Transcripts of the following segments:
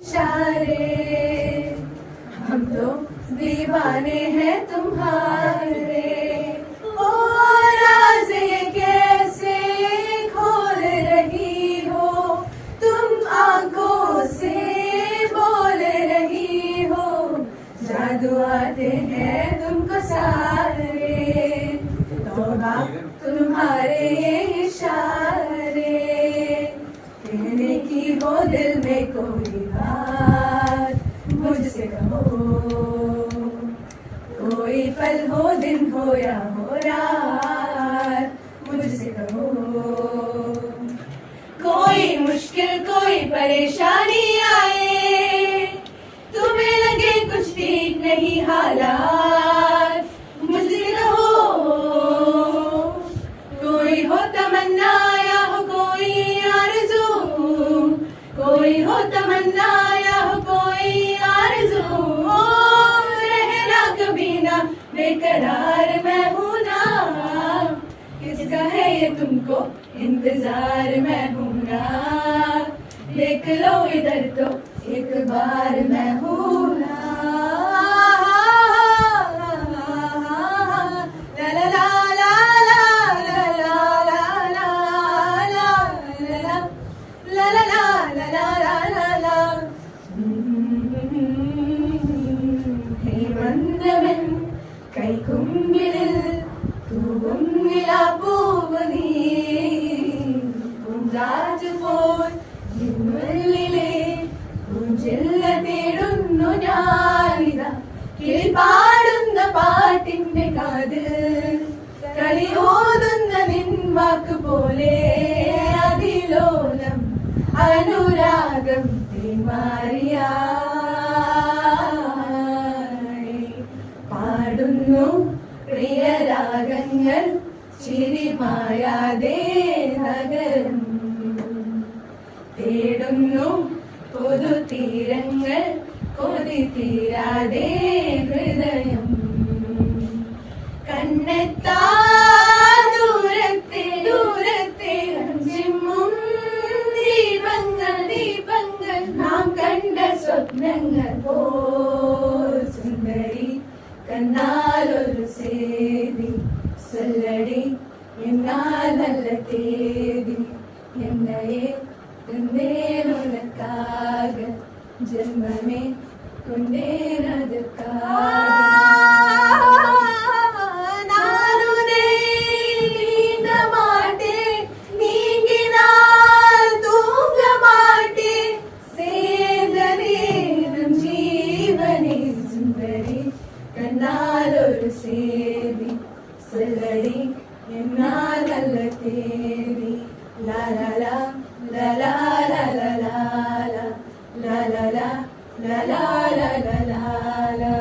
इशारे हम तो दीवाने हैं तुम्हारे, ओ राज़ ये कैसे खोल रही हो तुम, आंखों से बोल रही हो, जादू आते हैं तुमको सारे, तौबा तुम्हारे ये इशारे, कहने की हो दिल में कोई बात मुझसे कहो, कोई पल हो दिन हो या हो रात मुझसे कहो, कोई मुश्किल कोई परेशानी आए, तुम्हें लगे कुछ ठीक नहीं हालात मुझसे कहो, कोई हो तमन्ना या हो कोई आरज़ू, कोई हो तमन्ना या हो कोई आरज़ू, रहना कभी ना बेकरार मैं हूँ ना, किसका है ये तुमको इंतजार मैं हूँ ना, देख लो इधर तो एक बार मैं हूँ ना, ഹേമന്തവൻ കൈക്കുമ്പിളിൽ തൂവും നിലാപ്പൂവനീ, പൂങ്കാറ്റ് പോൽ നിന്നുള്ളിലെ പൂഞ്ചില്ല തേടുന്നു ഞാനിതാ, കിളിപാടുന്ന പാട്ടിന്റെ കാതിൽ കളിയോതുന്ന നിൻ വാക്ക് പോലെ, അതിലോലം അനുരാഗം തേന്മാരിയായി പാടുന്നു പ്രിയരാഗങ്ങൾ ചിരിമായാതെ നഗരം, തേടുന്നു പുതുതീരങ്ങൾ കൊതി തീരാതെ ഹൃദയം, കണ്ണെത്താ ദൂരത്തെ ദൂരത്തെ ചിമ്മും ദീപങ്ങൾ ദീപങ്ങൾ, നാം കണ്ട സ്വപ്നങ്ങൾ പോൽ സുന്ദരി, കണ്ണാലൊരു സേതി சொல்லடி என்னால் நல்ல தேதி, என்னையே தந்தேன் உனக்காக, ஜென்மமே கொண்டேன் அதுக்காக, കണ്ണാലൊരു സേതി சொல்லடி എന്നാൽ നല്ല തേടി, ലാ ലാ ലാ ലാ ലാ ലാ ലാ ലാ ലാ ലാ ലാ ലാ ലാ ലാ ലാ ലാ.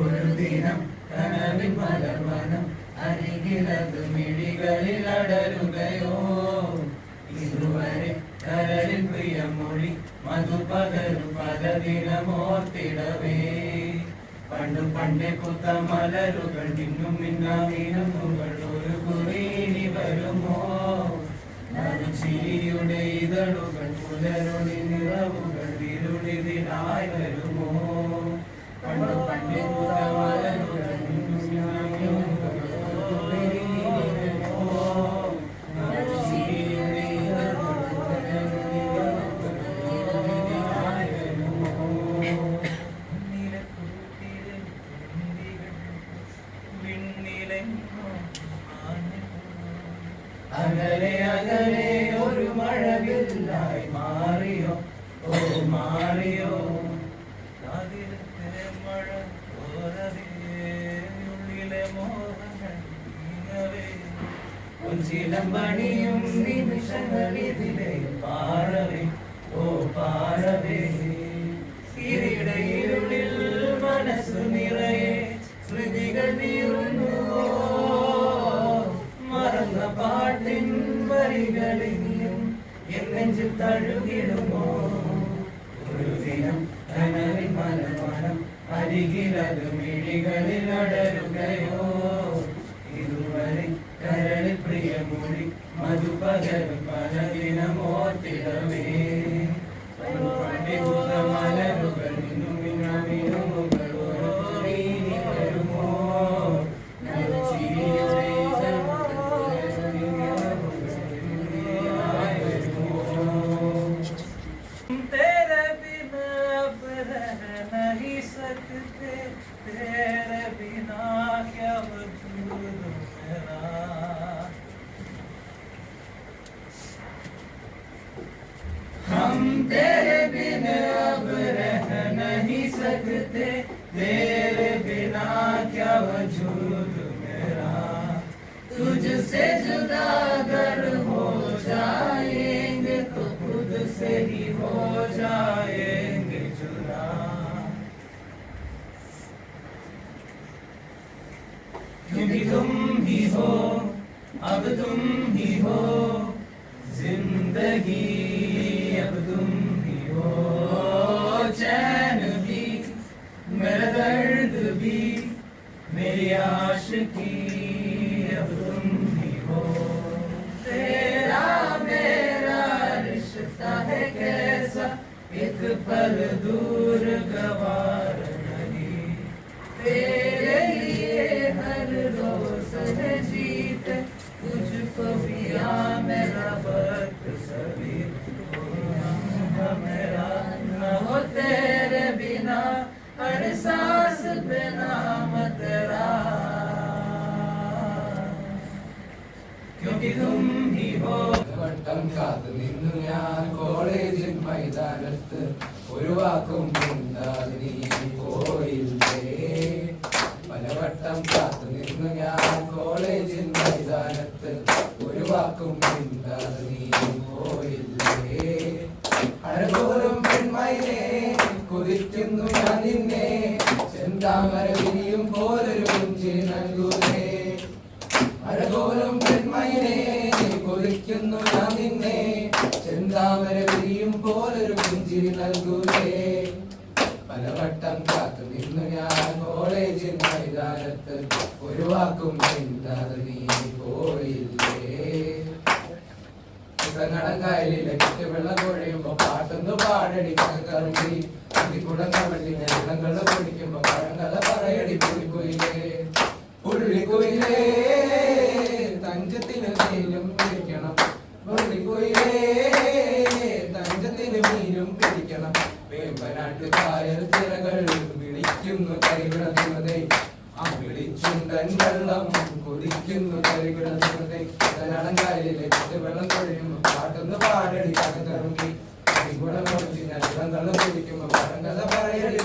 ഒരു ദിനം കനവിൻ മലർവനം അരികിലത് മിഴികളിൽ അടരുകയോ, ഇതുവരെ കരളിൽ പ്രിയമൊഴി മധുപകരും പല ദിനമോർത്തിടവേ, പണ്ടു പണ്ടേ പുത്ത മലരുകൾ മിന്നും മിന്നാമീനമുകൾ ഒരു കുറിയിനി വരുമോ, ചിരിയുടെ ഇതളുകൾ പുലരുളി നിറവുകൾ ഇരുളിതിനായി വരുമോ, പണ്ടു പണ്ടേ പുത്ത മലരുകൾ മിന്നും മിന്നാമീനമുകൾ ഒരു കുറിയിനി വരുമോ, ചിരിയുടെ ഇതളുകൾ പുലരുളി നിറവുകൾ ഇരുളിതിനായി വരുമോ. വിണ്ണിലെ അകലെ അകലെ ഒരു മഴവില്ലായി മാറിയോ ഓ മാറിയോ കാതിരത്തെ മഴ തോരവേ ഉള്ളിലെ മോഹങ്ങൾ നീങ്ങവേ ചിലമ്പണിയും നിമിഷങ്ങളിതിലെ പാറവേ ഓ പാറവേ ഇരുളിൽ മനസ്സു നിറയെ സ്മൃതികൾ നീറുന്നുവോ മറന്ന പാട്ടിൻ വരികളിനിയും എന്നെഞ്ചിൽ തഴുകിടുമോ ഒരു ദിനം കനവിൻ മനമണം അരികിലത് മിഴികളിൽ അടരുകയോ ഇതുവരെ കരളിൽ പ്രിയമൊഴി മധുപകരും പല ദിനമോർത്തിടവേ മലരുകൾ നിന്നും മിനുമുകൾ ഓരോ നീനി വരുമോ तेरे बिना अब रह नहीं सकते तेरे बिना क्या वजूद मेरा हम तेरे बिना अब रह नहीं सकते तेरे बिना क्या वजूद मेरा तुझसे जुदा अगर हो जाएंगे तो खुद से ही हो जाएंगे जुदा क्योंकि तुम ही हो अब तुम ही हो जिंदगी अब तुम ही हो चैन भी मेरा दर्द भी मेरी आशिकी अब तुम ही हो तेरा मेरा रिश्ता है कैसा एक पल दूर गवार नहीं तेरे लिए हर रोज है जीत तुझको भी आ मेरा वक्त सभी मेरा न हो तेरे बिना हर सांस पे नाम तेरा क्योंकि तुम ही हो വട്ടം കാത്തു നിന്നു ഞാൻ കോളേജിൽ മൈതാനത്ത് ഒരു വാക്കും മിണ്ടാതെ നീ പോയില്ലേ പലവട്ടം കാത്തു നിന്നു ഞാൻ കോളേജിൽ മൈതാനത്ത് ഒരു വാക്കും മിണ്ടാതെ നീ പോയില്ലേ അഴകോലും പെൺമയിലേ കൊതിക്കുന്നു ഞാൻ നിന്നെ ചെന്താമര വിരിയും പോലൊരു പുഞ്ചിരി നൽകുന്നേ അഴകോലും പെൺമയിലേ കൊതിക്കുന്നു ഞാൻ നിന്നെ ചെന്താമര വിരിയും പോലൊരു പുഞ്ചിരി നൽകുന്നേ പലവട്ടം കാത്തു നിന്നു ഞാൻ കോളേജിൽ മൈതാനത്ത് ഒരു വാക്കും മിണ്ടാതെ നീ പോയില്ലേ കടങ്കായലിലെ വെള്ളം കൊഴിയുമ്പോ പാട്ടൊന്ന് പാടടി കറങ്ങി കുടം കവണ്ടി വെള്ളങ്ങള് പൊടിക്കുമ്പോ പഴങ്കഥ പറയടി പുള്ളിക്കുയിലേ പുള്ളിക്കുയിലേ തഞ്ചത്തിന് നീലും പിടിക്കണം പുള്ളിക്കുയിലേ തഞ്ചത്തിന് മീനും പിടിക്കണം വേമ്പനാട്ട് കായൽ തിരകൾ വിളിക്കുന്നു കരികിടന്നതേ ആ വിളിച്ചുണ്ടൻ വെള്ളം കുടിക്കുന്നു കരികിടന്നതേ കടങ്കായലിലെ വെള്ളം കൊഴിയുമ്പോ പാട്ടൊന്ന് പാടടി കറങ്ങി കുടം കൊടുത്തി വെള്ളങ്ങളും കുടിക്കുമ്പോ പഴങ്കഥ പറയടി